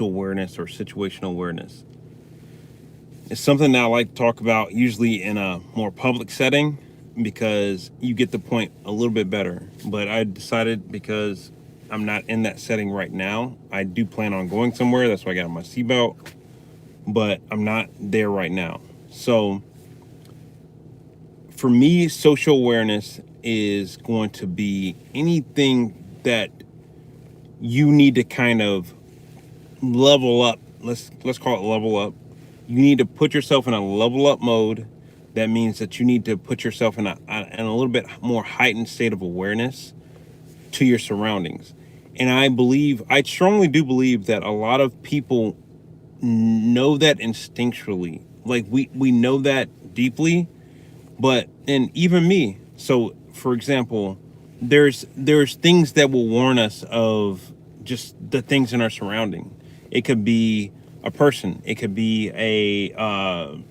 awareness or situational awareness. It's something that I like to talk about usually in a more public setting because you get the point a little bit better. But I decided because I'm not in that setting right now, I do plan on going somewhere. That's why I got on my seatbelt, but I'm not there right now. So for me, social awareness is going to be anything that you need to kind of level up. Let's call it level up. You need to put yourself in a level up mode. That means that you need to put yourself in a little bit more heightened state of awareness to your surroundings. And I strongly do believe that a lot of people know that instinctually. Like we know that deeply, but and even me. So for example, there's things that will warn us of just the things in our surrounding. It could be a person, it could be a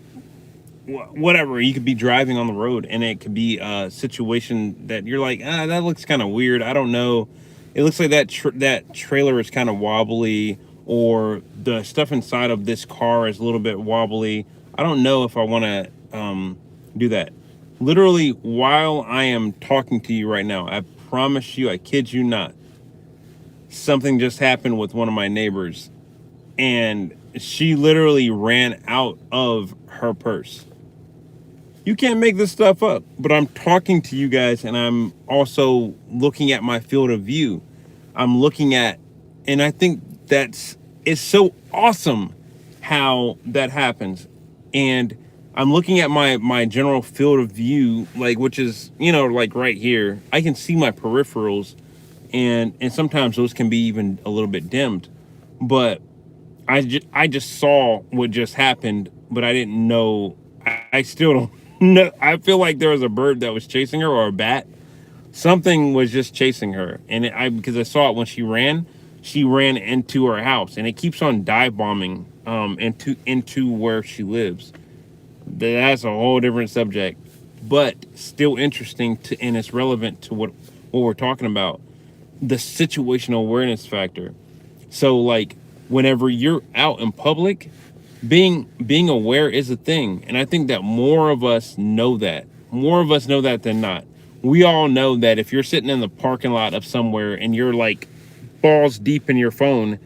whatever. You could be driving on the road and it could be a situation that you're like, that looks kind of weird, I don't know, it looks like that trailer is kind of wobbly, or the stuff inside of this car is a little bit wobbly, I don't know if I want to do that. Literally, while I am talking to you right now, I promise you, I kid you not, something just happened with one of my neighbors, and she literally ran out of her purse. You can't make this stuff up, but I'm talking to you guys and I'm also looking at my field of view. I'm looking at, and I think it's so awesome how that happens. And I'm looking at my general field of view, like, which is, like right here. I can see my peripherals, and sometimes those can be even a little bit dimmed. But I just saw what just happened, but I didn't know. I still don't know. I feel like there was a bird that was chasing her, or a bat. Something was just chasing her, and because I saw it when she ran into her house, and it keeps on dive bombing into where she lives. That's a whole different subject, but still interesting and it's relevant to what we're talking about, the situational awareness factor. So like whenever you're out in public, being aware is a thing, and I think that more of us know that. More of us know that than not. We all know that if you're sitting in the parking lot of somewhere and you're like balls deep in your phone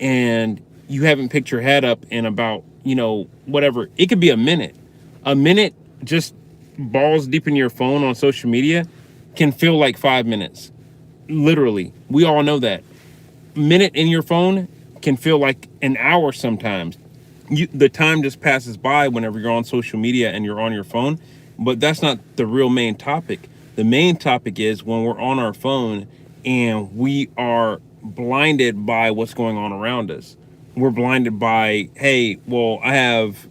and you haven't picked your head up in about, whatever, it could be a minute, just balls deep in your phone on social media can feel like 5 minutes. Literally, we all know that. Minute in your phone can feel like an hour sometimes. The time just passes by whenever you're on social media and you're on your phone, but that's not the real main topic. The main topic is when we're on our phone and we are blinded by what's going on around us. We're blinded by, hey, well, I have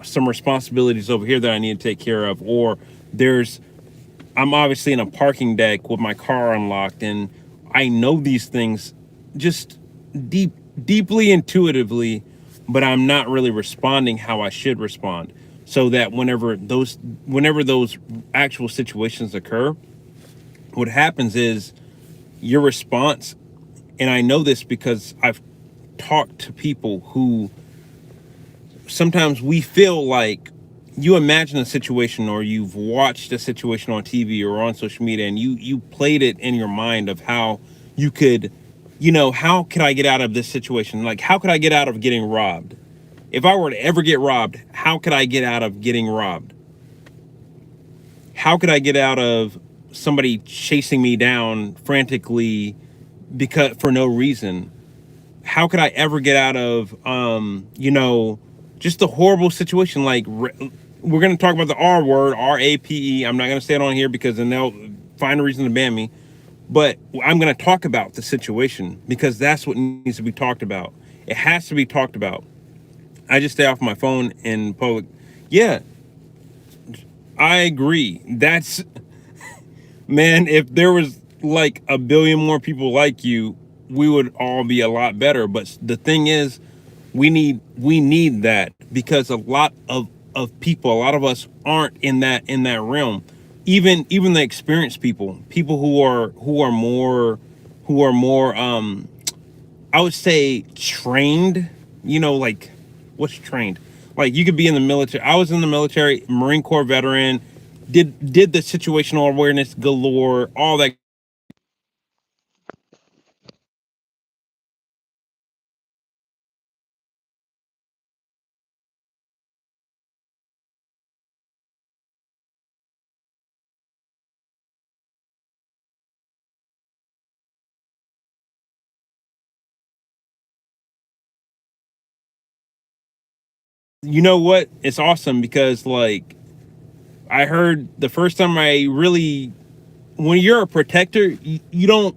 some responsibilities over here that I need to take care of, or there's I'm obviously in a parking deck with my car unlocked, and I know these things just deeply intuitively, but I'm not really responding how I should respond. So that whenever those actual situations occur, what happens is your response, and I know this because I've talked to people who sometimes we feel like, you imagine a situation or you've watched a situation on TV or on social media, and you played it in your mind of how you could, how could I get out of this situation? Like, how could I get out of getting robbed? If I were to ever get robbed, how could I get out of getting robbed? How could I get out of somebody chasing me down frantically because for no reason? How could I ever get out of just a horrible situation? Like, we're going to talk about the R word, RAPE. I'm not going to say it on here because then they'll find a reason to ban me, but I'm going to talk about the situation because that's what needs to be talked about. It has to be talked about. I just stay off my phone in public. Yeah, I agree. That's Man, if there was like a billion more people like you, we would all be a lot better. But the thing is, we need that because a lot of people, a lot of us aren't in that realm. Even the experienced people who are more I would say trained, like what's trained? Like you could be in the military. I was in the military, Marine Corps veteran, did the situational awareness galore, all that. You know what? It's awesome because like I heard the first time I really, when you're a protector, you don't,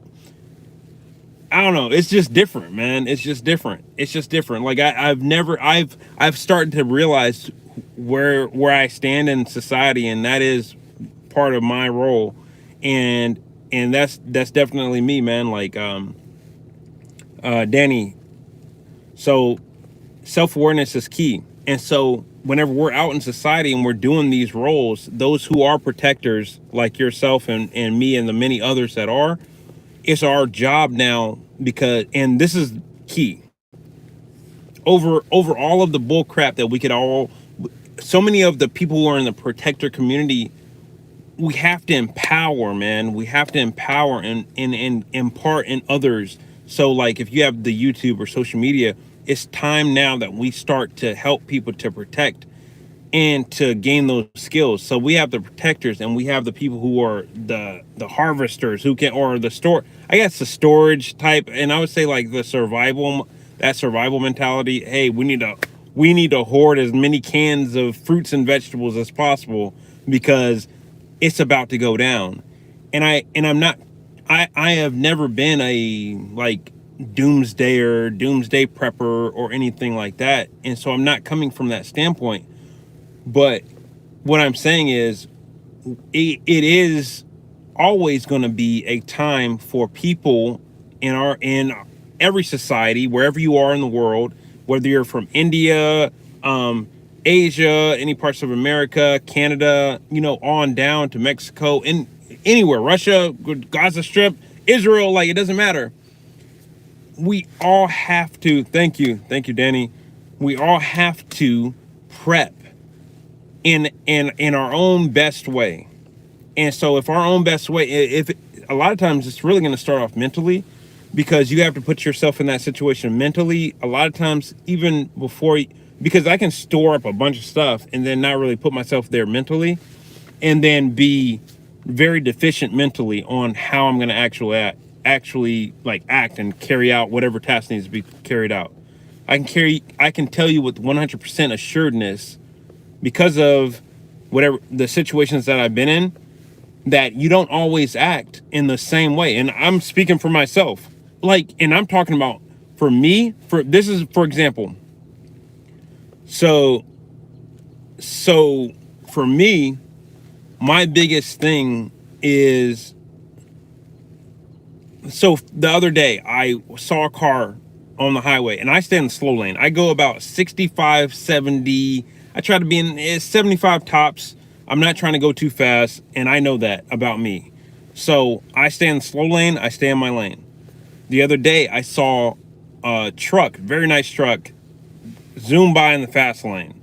I don't know. It's just different, man. It's just different. It's just different. Like I've never, I've started to realize where I stand in society, and that is part of my role, and that's definitely me, man. Like Danny. So self awareness is key, and so whenever we're out in society and we're doing these roles, those who are protectors, like yourself and me and the many others that are, it's our job now because, and this is key, over all of the bull crap that we could all, so many of the people who are in the protector community, we have to empower, man. We have to empower and impart in others. So like if you have the YouTube or social media, it's time now that we start to help people to protect and to gain those skills. So we have the protectors and we have the people who are the harvesters who can, or the store, I guess the storage type, and I would say like the survival, that survival mentality. Hey, we need to hoard as many cans of fruits and vegetables as possible because it's about to go down. And I'm not, I have never been a like doomsdayer, doomsday prepper or anything like that. And so I'm not coming from that standpoint. But what I'm saying is, it is always going to be a time for people in every society, wherever you are in the world, whether you're from India, Asia, any parts of America, Canada, on down to Mexico, and anywhere, Russia, Gaza Strip, Israel, like it doesn't matter. We all have to. Thank you, Danny. We all have to prep in our own best way. And so if our own best way, if a lot of times it's really going to start off mentally, because you have to put yourself in that situation mentally a lot of times, even before, because I can store up a bunch of stuff and then not really put myself there mentally, and then be very deficient mentally on how I'm going to actually like act and carry out whatever task needs to be carried out. I can tell you with 100% assuredness, because of whatever the situations that I've been in, that you don't always act in the same way. And I'm speaking for myself. Like, and I'm talking about for me, for this is for example. So so for me, my biggest thing is, so the other day I saw a car on the highway, and I stay in the slow lane. I go about 65, 70. I try to be in 75 tops. I'm not trying to go too fast, and I know that about me. So I stay in the slow lane. I stay in my lane. The other day I saw a truck, very nice truck, zoom by in the fast lane.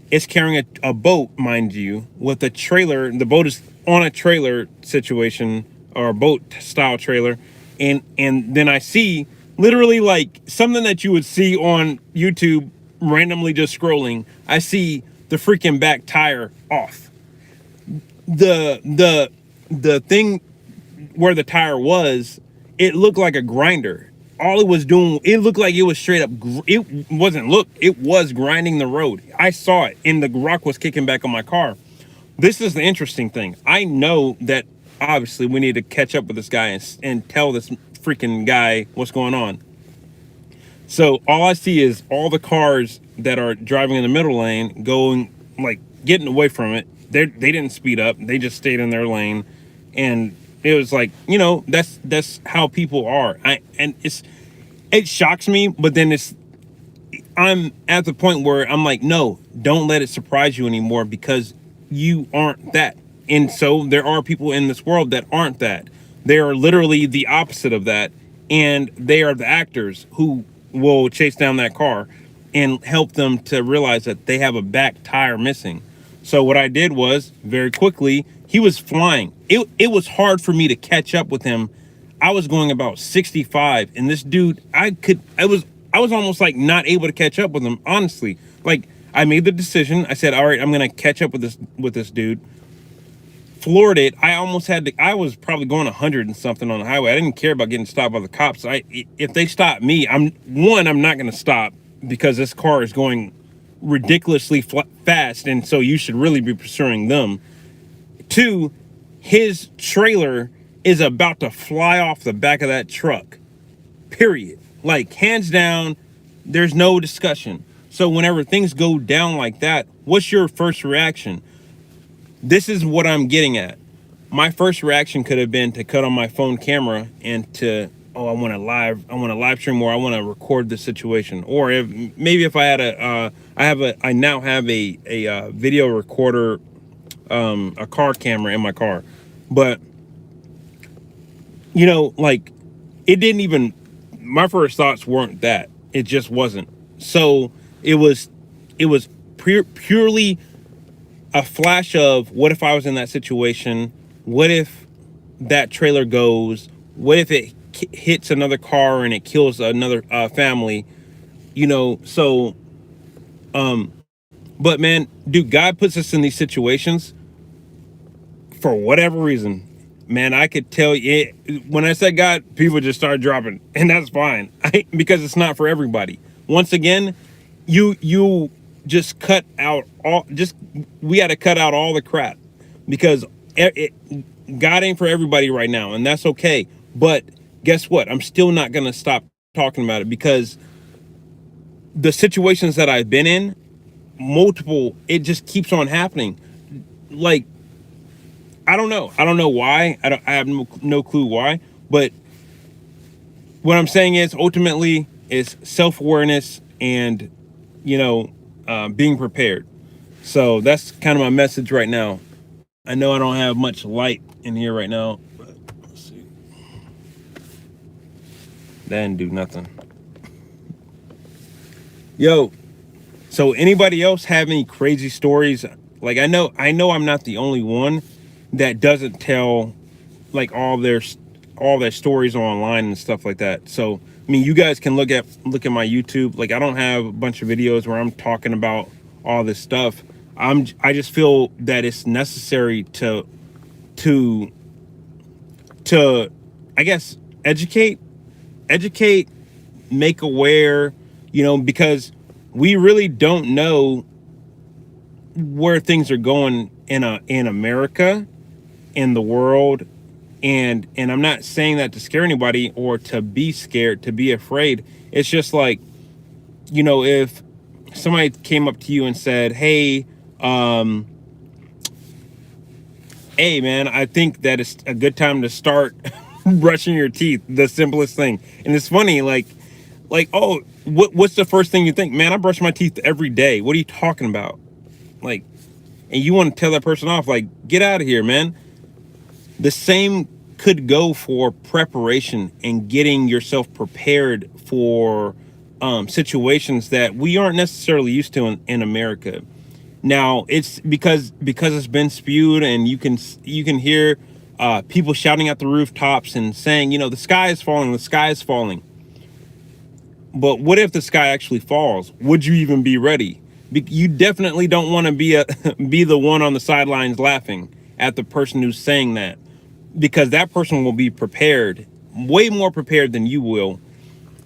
It's carrying a boat, mind you, with a trailer. The boat is on a trailer situation, or a boat style trailer. And then I see literally like something that you would see on YouTube randomly just scrolling. I see the freaking back tire off. The thing where the tire was, it looked like a grinder. All it was doing, it looked like it was straight up, it wasn't, look, it was grinding the road. I saw it, and the rock was kicking back on my car. This is the interesting thing. I know that obviously we need to catch up with this guy and tell this freaking guy what's going on. So all I see is all the cars that are driving in the middle lane going, like, getting away from it. They didn't speed up. They just stayed in their lane, and it was like, that's how people are. It shocks me, but then I'm at the point where I'm like, no, don't let it surprise you anymore, because you aren't that. And so there are people in this world that aren't that. They are literally the opposite of that. and they are the actors who will chase down that car and help them to realize that they have a back tire missing. So what I did was, very quickly, he was flying. It was hard for me to catch up with him. I was going about 65, and this dude, I was almost like not able to catch up with him, honestly. Like, I made the decision. I said, all right, I'm gonna catch up with this dude. Floored it. I almost had to. I was probably going 100 and something on the highway. I didn't care about getting stopped by the cops. If they stop me, I'm not going to stop, because this car is going ridiculously fast, and so you should really be pursuing them. Two, his trailer is about to fly off the back of that truck. Period. Like, hands down, there's no discussion. So whenever things go down like that, what's your first reaction? This is what I'm getting at. My first reaction could have been to cut on my phone camera and to, I want to live stream, or I want to record the situation. Or if I had I now have a video recorder, a car camera in my car. But, like, it didn't even, my first thoughts weren't that. It just wasn't. So it was purely a flash of, what if I was in that situation? What if that trailer goes? What if it hits another car and it kills another family? So, but man, dude, God puts us in these situations for whatever reason. Man, I could tell you, when I said God, people just started dropping, and that's fine, because it's not for everybody. Once again, you just cut out we got to cut out all the crap, because God ain't for everybody right now, and that's okay. But guess what? I'm still not going to stop talking about it, because the situations that I've been in, multiple, it just keeps on happening. Like, I don't know why. I have no clue why. But what I'm saying is, ultimately, is self-awareness and, being prepared. So that's kind of my message right now. I know I don't have much light in here right now, but let's see. That didn't do nothing. Yo, so anybody else have any crazy stories? Like, I know I'm not the only one that doesn't tell, like, all their stories online and stuff like that. So, I mean, you guys can look at my YouTube. Like, I don't have a bunch of videos where I'm talking about all this stuff. I just feel that it's necessary to I guess educate, make aware, because we really don't know where things are going in America, in the world. And I'm not saying that to scare anybody or to be scared, to be afraid. It's just like, if somebody came up to you and said, hey, hey man, I think that it's a good time to start brushing your teeth, the simplest thing. And it's funny, like, oh, what's the first thing you think? Man, I brush my teeth every day. What are you talking about? Like, and you want to tell that person off, like, get out of here, man. The same could go for preparation and getting yourself prepared for situations that we aren't necessarily used to in America. Now, it's because it's been spewed, and you can hear people shouting at the rooftops and saying, the sky is falling, the sky is falling. But what if the sky actually falls? Would you even be ready? You definitely don't want to be the one on the sidelines laughing at the person who's saying that, because that person will be prepared, way more prepared than you will,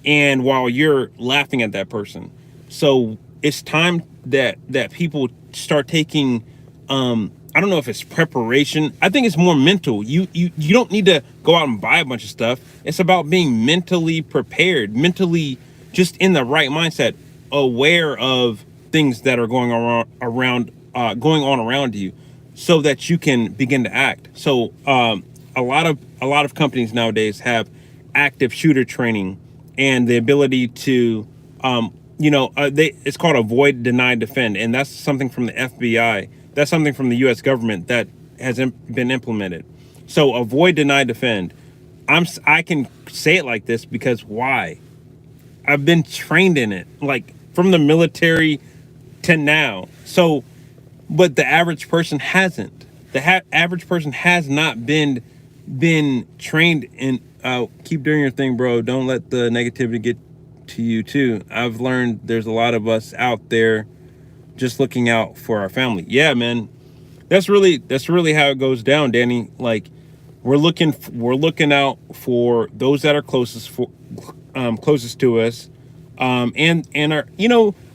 and while you're laughing at that person. So it's time that people start taking, I don't know if it's preparation. I think it's more mental. You don't need to go out and buy a bunch of stuff. It's about being mentally prepared, mentally just in the right mindset, aware of things that are going on around you, so that you can begin to act. So a lot of companies nowadays have active shooter training and the ability to it's called avoid, deny, defend, and that's something from the FBI. That's something from the U.S. government that has been implemented. So avoid, deny, defend. I can say it like this because why? I've been trained in it, like from the military to now. So, but the average person hasn't. The average person has not been trained in. Keep doing your thing, bro. Don't let the negativity get to you too. I've learned there's a lot of us out there just looking out for our family. Yeah, man. That's really how it goes down, Danny. Like we're looking out for those that are closest to us, and our,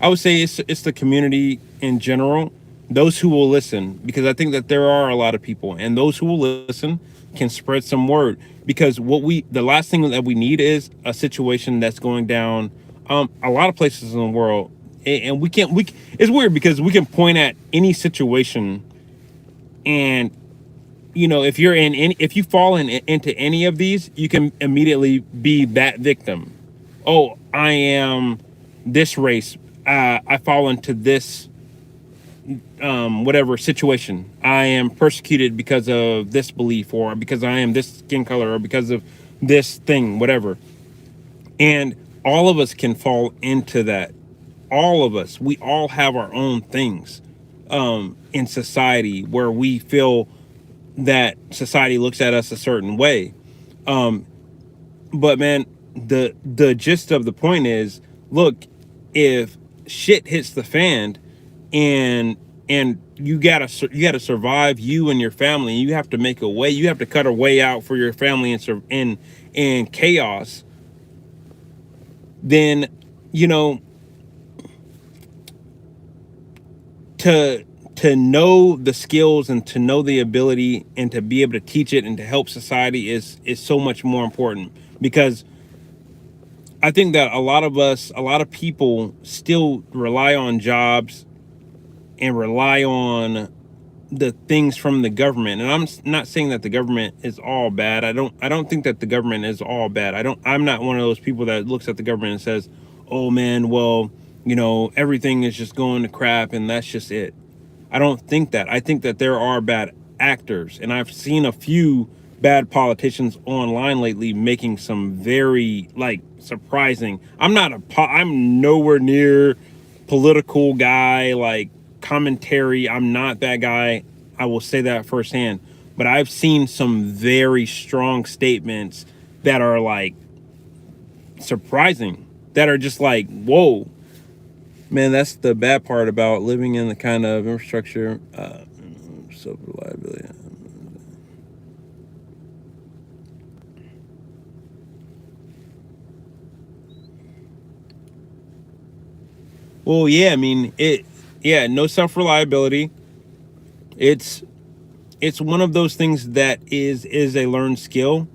I would say it's the community in general, those who will listen, because I think that there are a lot of people, and those who will listen can spread some word, because the last thing that we need is a situation that's going down a lot of places in the world, and it's weird because we can point at any situation, and if you're if you fall into any of these, you can immediately be that victim. Oh, I am this race. I fall into this whatever situation. I am persecuted because of this belief, or because I am this skin color, or because of this thing, whatever. And all of us can fall into that. All of us. We all have our own things in society where we feel that society looks at us a certain way. Um, but man, the gist of the point is, look, if shit hits the fan, and you gotta survive, you and your family. You have to make a way. You have to cut a way out for your family in chaos. Then, you know, to to know the skills and to know the ability and to be able to teach it and to help society is so much more important, because I think that a lot of people still rely on jobs and rely on the things from the government. And not saying that the government is all bad. I don't think that the government is all bad. I'm not one of those people that looks at the government and says, "Oh man, well, everything is just going to crap and that's just it." I don't think that. I think that there are bad actors, and I've seen a few bad politicians online lately making some very, like, surprising. I'm nowhere near political guy, like commentary. I'm not that guy. I will say that firsthand. But I've seen some very strong statements that are like surprising, that are just like, whoa. Man, that's the bad part about living in the kind of infrastructure, self-reliability. Well, yeah, I mean, yeah, no self-reliability. It's it's one of those things that is a learned skill.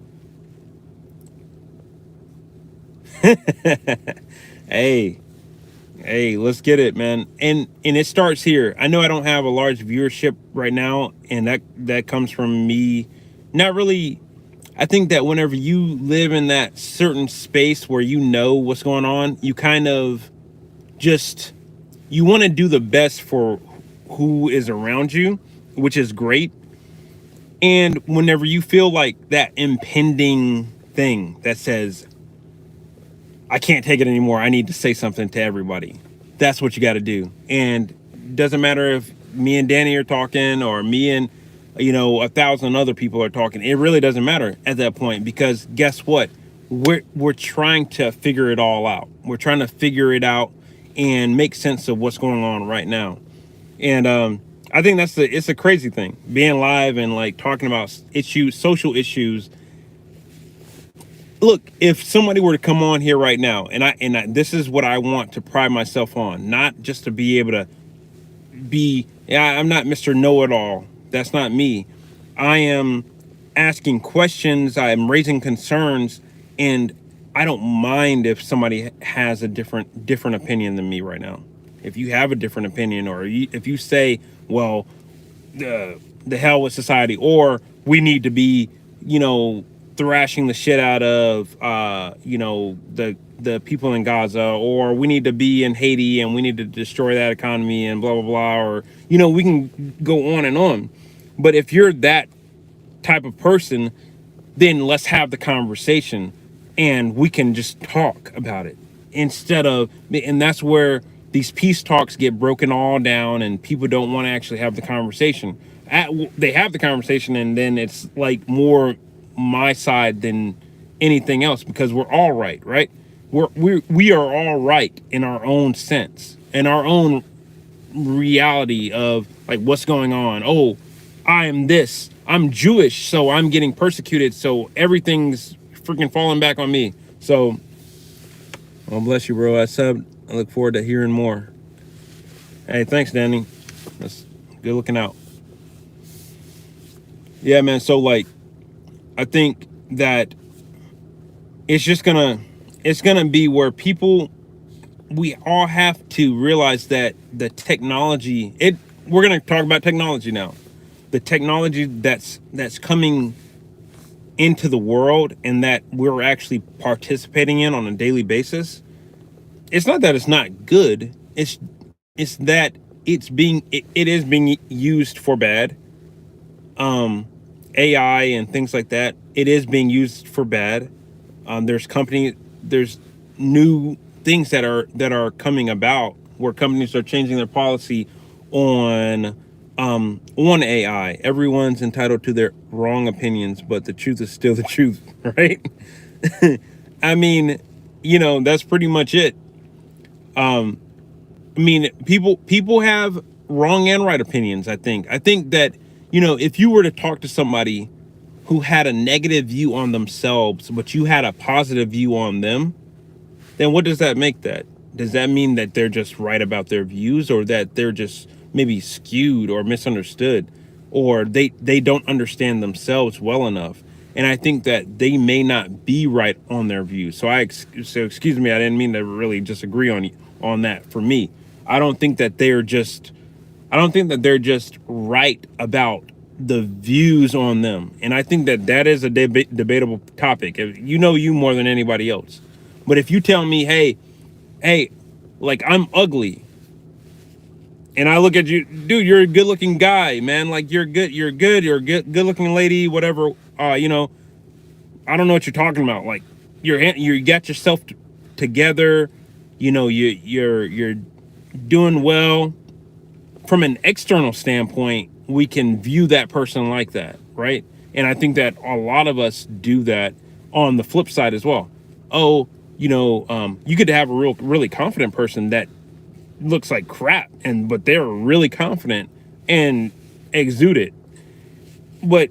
Hey, hey, let's get it, man. And it starts here. I know I don't have a large viewership right now, and that comes from me not really. I think that whenever you live in that certain space where you know what's going on, you kind of just you want to do the best for who is around you, which is great. And whenever you feel like that impending thing that says, I can't take it anymore, I need to say something to everybody, that's what you got to do. And it doesn't matter if me and Danny are talking, or me and 1,000 other people are talking. It really doesn't matter at that point, because guess what? We're trying to figure it all out. We're trying to figure it out and make sense of what's going on right now. And I think it's a crazy thing being live and like talking about social issues. Look, if somebody were to come on here right now, this is what I want to pride myself on, not just to be able to be, yeah, I'm not Mr. Know-it-all. That's not me. I am asking questions, I'm raising concerns, and I don't mind if somebody has a different opinion than me right now. If you have a different opinion, or if you say, well, the hell with society, or we need to be, thrashing the shit out of, the people in Gaza, or we need to be in Haiti and we need to destroy that economy and blah blah blah, or we can go on and on. But if you're that type of person, then let's have the conversation and we can just talk about it instead of, and that's where these peace talks get broken all down and people don't want to actually have the conversation. They have the conversation and then it's like more my side than anything else because we're all right, right? We are all right in our own sense, in our own reality of like what's going on. Oh, I am this. I'm Jewish, so I'm getting persecuted. So everything's freaking falling back on me. So, well, bless you, bro. I subbed. I look forward to hearing more. Hey, thanks, Danny. That's good looking out. Yeah, man. So like, I think that it's just gonna be where people, we all have to realize that the technology, we're going to talk about technology now. The technology that's coming into the world and that we're actually participating in on a daily basis. It's not that it's not good. It's that it is being used for bad. AI and things like that. It is being used for bad. There's new things that are coming about where companies are changing their policy on AI. Everyone's entitled to their wrong opinions, but the truth is still the truth, right? I mean, that's pretty much it. I mean, people have wrong and right opinions, I think. I think that, if you were to talk to somebody who had a negative view on themselves, but you had a positive view on them, then what does that make that? Does that mean that they're just right about their views, or that they're just maybe skewed or misunderstood, or they don't understand themselves well enough? And I think that they may not be right on their views. So excuse me, I didn't mean to really disagree on that. For me, I don't think that I don't think that they're just right about the views on them. And I think that that is a debatable topic. You know you more than anybody else. But if you tell me, hey, like I'm ugly, and I look at you, dude, you're a good looking guy, man. Like you're good looking lady, whatever. I don't know what you're talking about. Like you got yourself together. You're doing well. From an external standpoint, we can view that person like that, right? And I think that a lot of us do that on the flip side as well. Oh, you could have a really confident person that looks like crap, but they're really confident and exude it. But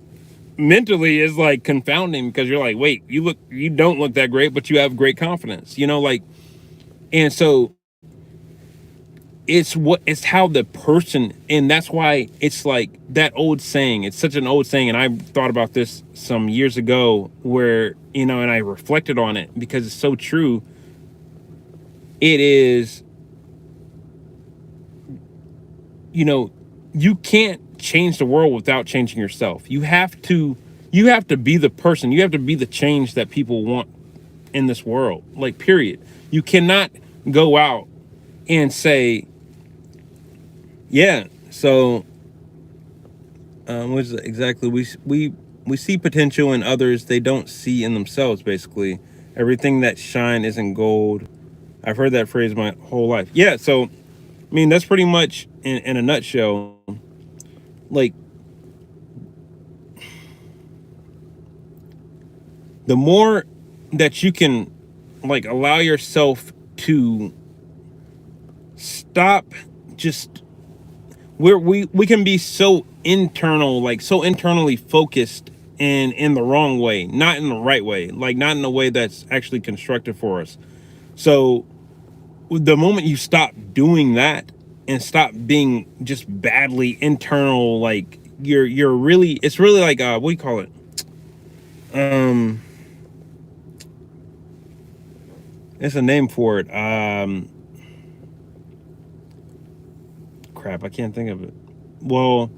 mentally is like confounding because you're like, wait, you don't look that great, but you have great confidence, like, and so it's how the person, and that's why it's like that old saying. It's such an old saying, and I thought about this some years ago where, and I reflected on it because it's so true. It is, you can't change the world without changing yourself. You have to be the person. You have to be the change that people want in this world, like, period. You cannot go out and say, yeah, so what is it exactly? We see potential in others they don't see in themselves, basically. Everything that shine isn't gold. I've heard that phrase my whole life. Yeah, so I mean that's pretty much in a nutshell. Like, the more that you can, like, allow yourself to stop just where we can be so internal, like so internally focused and in the wrong way, not in the right way, like not in a way that's actually constructive for us. So the moment you stop doing that and stop being just badly internal, like you're really, it's really like what do you call it, there's a name for it, crap, I can't think of it. Well,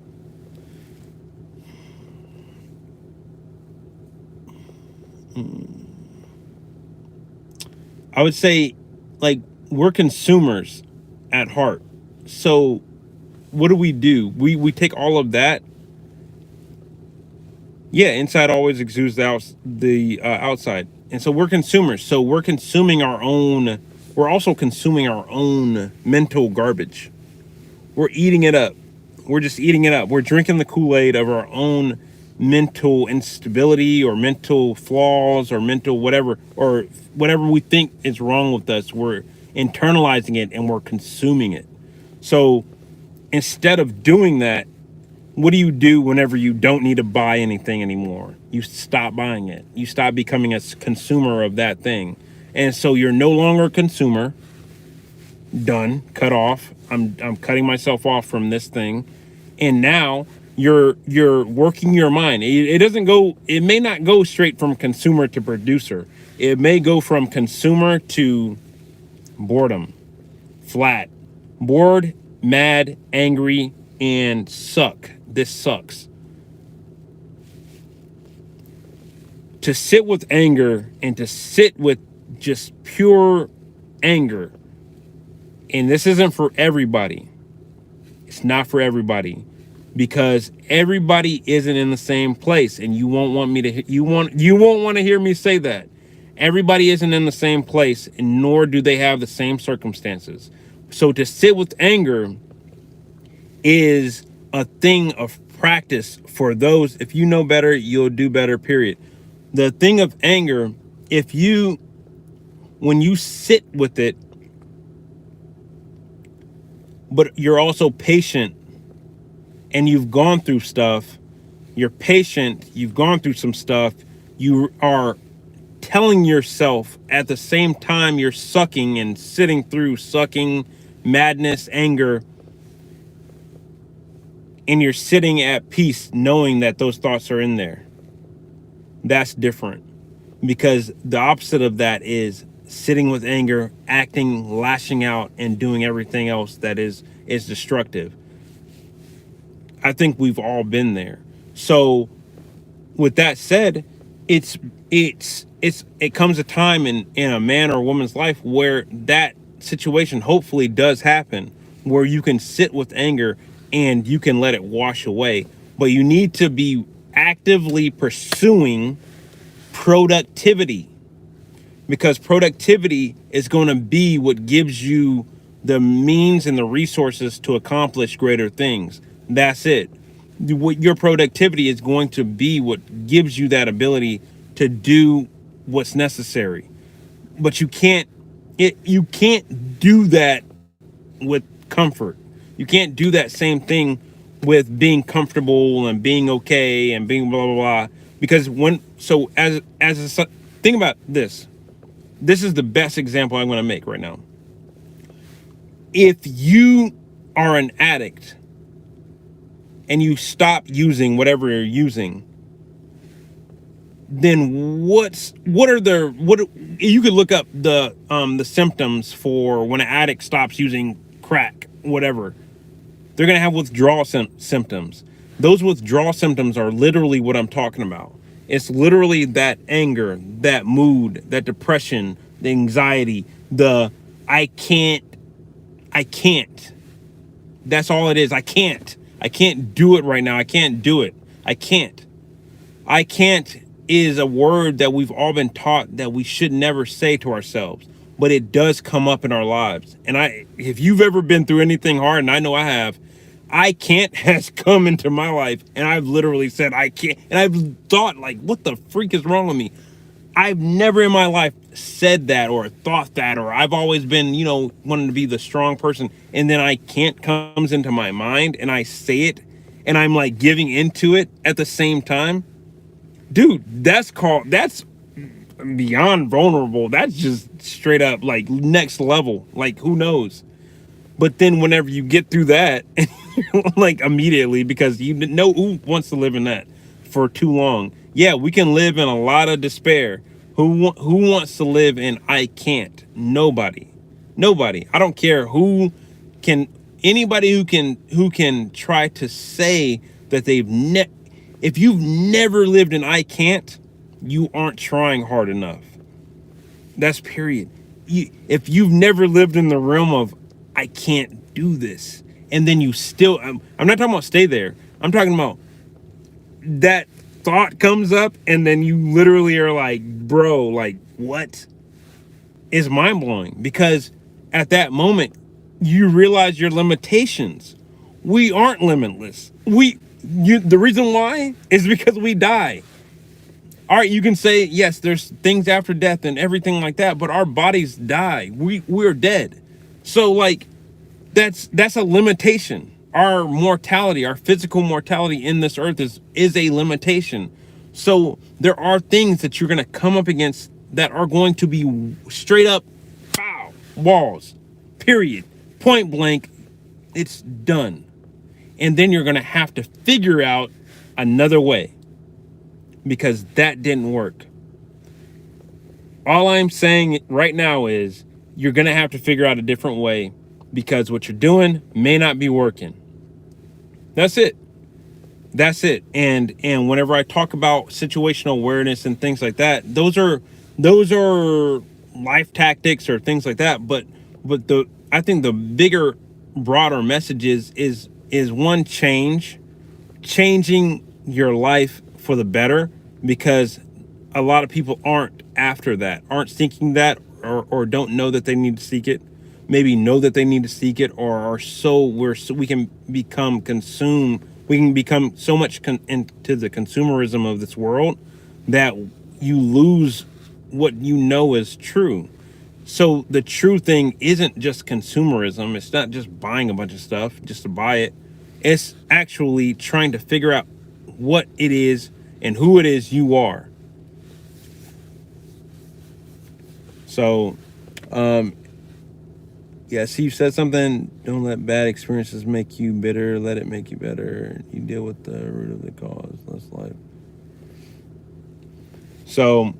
I would say, like, we're consumers at heart. So what do? We take all of that, Yeah, inside always exudes the outside, and so we're consumers. So we're consuming our own. We're also consuming our own mental garbage. We're eating it up. We're just eating it up. We're drinking the Kool-Aid of our own mental instability or mental flaws or mental whatever we think is wrong with us. We're internalizing it and we're consuming it. So instead of doing that, what do you do whenever you don't need to buy anything anymore? You stop buying it. You stop becoming a consumer of that thing. And so you're no longer a consumer. Done, cut off. I'm cutting myself off from this thing. And now you're working your mind. It doesn't go, it may not go straight from consumer to producer. It may go from consumer to boredom, flat, bored, mad, angry, and suck. This sucks. To sit with anger and to sit with just pure anger. And this isn't for everybody. It's not for everybody, because everybody isn't in the same place, and you won't want me to you won't want to hear me say that. Everybody isn't in the same place, and nor do they have the same circumstances. So to sit with anger is a thing of practice for those. If you know better, you'll do better, period. The thing of anger, if you when you sit with it, but you're also patient and you've gone through stuff, you're patient, you've gone through some stuff, you are telling yourself at the same time you're sucking and sitting through sucking, madness, anger, and you're sitting at peace knowing that those thoughts are in there. That's different, because the opposite of that is sitting with anger, acting, lashing out, and doing everything else that is destructive. I think we've all been there. So with that said, it's it comes a time in a man or a woman's life where that situation hopefully does happen, where you can sit with anger and you can let it wash away. But you need to be actively pursuing productivity, because productivity is going to be what gives you the means and the resources to accomplish greater things. That's it. What your productivity is going to be what gives you that ability to do what's necessary. But you can't do that with comfort. You can't do that same thing with being comfortable and being okay and being blah blah blah. Because think about this. This is the best example I'm going to make right now. If you are an addict and you stop using whatever you're using, then what you could look up the symptoms for when an addict stops using crack, whatever. They're going to have withdrawal symptoms. Those withdrawal symptoms are literally what I'm talking about. It's literally that anger, that mood, that depression, the anxiety, the I can't. That's all it is. I can't do it right now. I can't do it. I can't. I can't is a word that we've all been taught that we should never say to ourselves, but it does come up in our lives. And if you've ever been through anything hard, and I know I have, I can't has come into my life, and I've literally said I can't, and I've thought, like, what the freak is wrong with me? I've never in my life said that or thought that, or I've always been, wanting to be the strong person, and then I can't comes into my mind and I say it and I'm like giving into it at the same time. Dude, that's beyond vulnerable. That's just straight up like next level. Like, who knows? But then whenever you get through that, like immediately, because you know who wants to live in that for too long. Yeah, we can live in a lot of despair. Who wants to live in I can't? Nobody. I don't care who can. Anybody who can try to say that if you've never lived in I can't, you aren't trying hard enough. That's period. If you've never lived in the realm of I can't do this, and then you still, I'm not talking about stay there. I'm talking about that thought comes up, and then you literally are like, bro, like, what? Is mind blowing, because at that moment you realize your limitations. We aren't limitless. The reason why is because we die. All right, you can say yes, there's things after death and everything like that, but our bodies die. We're dead. So like that's a limitation. Our mortality, our physical mortality in this earth is a limitation. So there are things that you're going to come up against that are going to be straight up, pow, walls, period, point blank. It's done. And then you're going to have to figure out another way, because that didn't work. All I'm saying right now is you're going to have to figure out a different way, because what you're doing may not be working. That's it. That's it. And whenever I talk about situational awareness and things like that, those are life tactics or things like that. But the I think the bigger, broader message is one, changing your life for the better, because a lot of people aren't after that, aren't seeking that, or don't know that they need to seek it, maybe know that they need to seek it, or are we can become consumed, we can become so much into the consumerism of this world that you lose what you know is true. So the true thing isn't just consumerism. It's not just buying a bunch of stuff just to buy it. It's actually trying to figure out what it is and who it is you are. So, yeah, Steve said something. Don't let bad experiences make you bitter. Let it make you better. You deal with the root of the cause. That's life. So,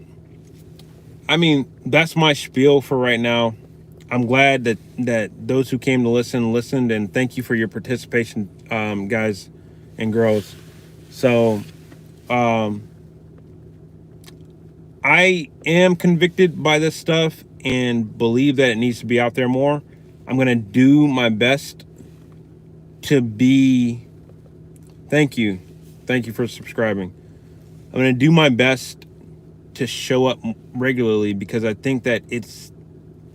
I mean, that's my spiel for right now. I'm glad that those who came to listened, and thank you for your participation, guys and girls. So, I am convicted by this stuff and believe that it needs to be out there more. I'm going to do my best to be. Thank you. Thank you for subscribing. I'm going to do my best to show up regularly, because I think that it's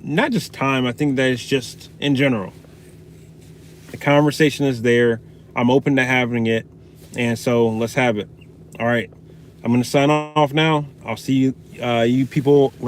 not just time. I think that it's just in general. The conversation is there. I'm open to having it. And so let's have it. All right. I'm going to sign off now. I'll see you people later.